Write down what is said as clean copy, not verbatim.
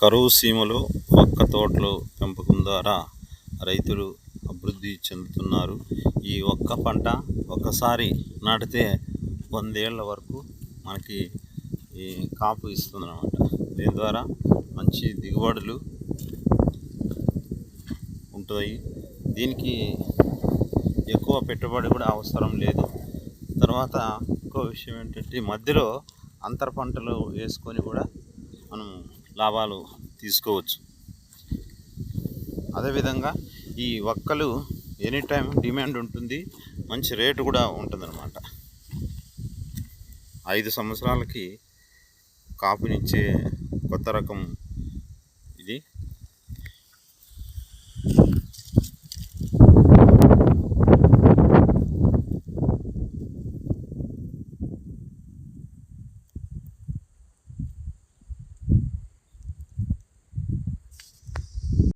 కరువు సీమలో ఒక్క తోటలో పెంపకం ద్వారా రైతులు అభివృద్ధి చెందుతున్నారు. ఈ ఒక్క పంట ఒక్కసారి నాటితే 100 ఏళ్ల వరకు మనకి ఈ కాపు ఇస్తుందన్నమాట. దీని ద్వారా మంచి దిగుబడులు ఉంటాయి. దీనికి ఎక్కువ పెట్టుబడి కూడా అవసరం లేదు. తర్వాత ఇంకో విషయం ఏంటంటే మధ్యలో అంతర పంటలు వేసుకొని కూడా మనం లాభాలు తీసుకోవచ్చు. అదేవిధంగా ఈ ఒక్కలు ఎనీ టైం డిమాండ్ ఉంటుంది, మంచి రేటు కూడా ఉంటుందన్నమాట. 5 సంవత్సరాలకి కాపునిచ్చే కొత్త రకం ఇది.